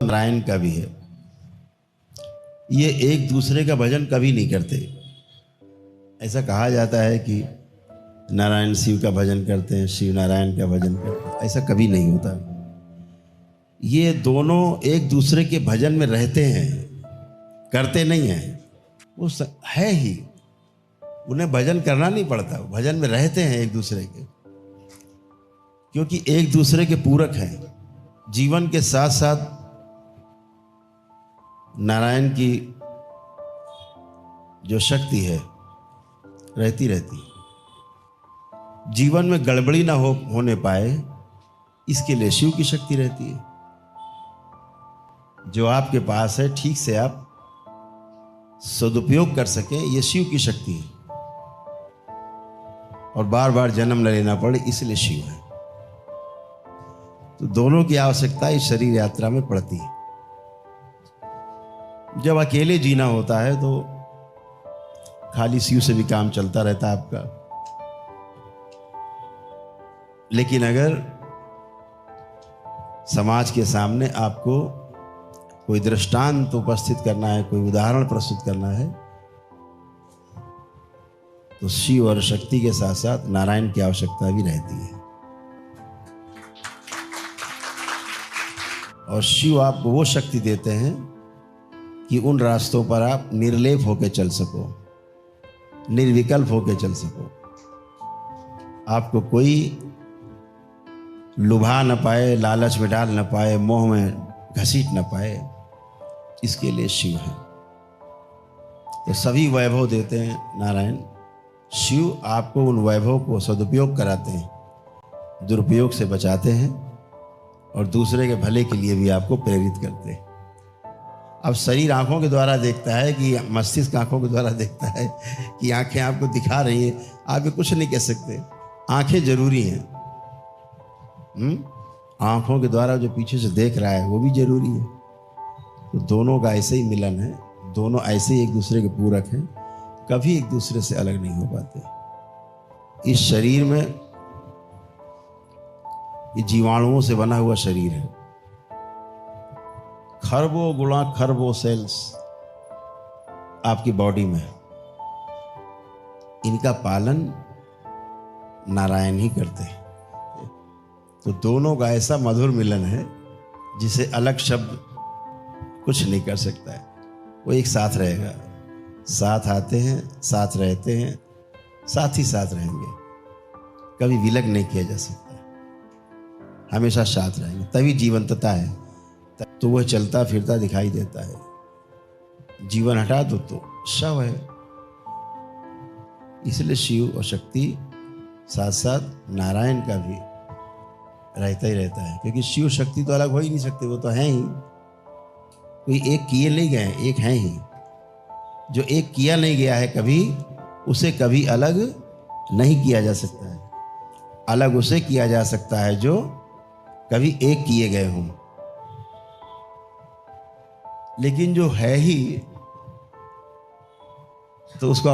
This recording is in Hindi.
नारायण का भी है। ये एक दूसरे का भजन कभी नहीं करते। ऐसा कहा जाता है कि नारायण शिव का भजन करते हैं, शिव नारायण का भजन करते हैं, ऐसा कभी नहीं होता। ये दोनों एक दूसरे के भजन में रहते हैं, करते नहीं हैं। वो है ही, उन्हें भजन करना नहीं पड़ता, भजन में रहते हैं एक दूसरे के, क्योंकि एक दूसरे के पूरक हैं। जीवन के साथ साथ नारायण की जो शक्ति है रहती रहती है। जीवन में गड़बड़ी ना होने पाए, इसके लिए शिव की शक्ति रहती है। जो आपके पास है ठीक से आप सदुपयोग कर सकें, ये शिव की शक्ति है। और बार बार जन्म न लेना पड़े, इसलिए शिव है। तो दोनों की आवश्यकता इस शरीर यात्रा में पड़ती है। जब अकेले जीना होता है तो खाली शिव से भी काम चलता रहता है आपका। लेकिन अगर समाज के सामने आपको कोई दृष्टांत उपस्थित करना है, कोई उदाहरण प्रस्तुत करना है, तो शिव और शक्ति के साथ साथ नारायण की आवश्यकता भी रहती है। और शिव आपको वो शक्ति देते हैं कि उन रास्तों पर आप निर्लेप होकर चल सको, निर्विकल्प होकर चल सको। आपको कोई लुभा न पाए, लालच में डाल न पाए, मोह में घसीट न पाए, इसके लिए शिव है। तो सभी वैभव देते हैं नारायण। शिव आपको उन वैभव को सदुपयोग कराते हैं, दुरुपयोग से बचाते हैं और दूसरे के भले के लिए भी आपको प्रेरित करते हैं। अब शरीर आंखों के द्वारा देखता है कि मस्तिष्क आंखों के द्वारा देखता है कि आंखें आपको दिखा रही हैं, आप ये कुछ नहीं कह सकते। आंखें जरूरी हैं। आंखों के द्वारा जो पीछे से देख रहा है वो भी जरूरी है। तो दोनों का ऐसे ही मिलन है, दोनों ऐसे ही एक दूसरे के पूरक हैं, कभी एक दूसरे से अलग नहीं हो पाते। इस शरीर में ये जीवाणुओं से बना हुआ शरीर है। खरबों गुणा खरबों सेल्स आपकी बॉडी में है। इनका पालन नारायण ही करते हैं। तो दोनों का ऐसा मधुर मिलन है जिसे अलग शब्द कुछ नहीं कर सकता है। वो एक साथ रहेगा, साथ आते हैं, साथ रहते हैं, साथ ही साथ रहेंगे। कभी विलग नहीं किया जा सकता, हमेशा साथ रहेंगे। तभी जीवंतता है। तो वह चलता फिरता दिखाई देता है। जीवन हटा दो तो शव है। इसलिए शिव और शक्ति साथ साथ नारायण का भी रहता ही रहता है, क्योंकि शिव शक्ति तो अलग हो ही नहीं सकते, वो तो हैं ही। कोई एक किए नहीं गए, एक हैं ही। जो एक किया नहीं गया है कभी, उसे कभी अलग नहीं किया जा सकता है। अलग उसे किया जा सकता है जो कभी एक किए गए हों। लेकिन जो है ही, तो उसको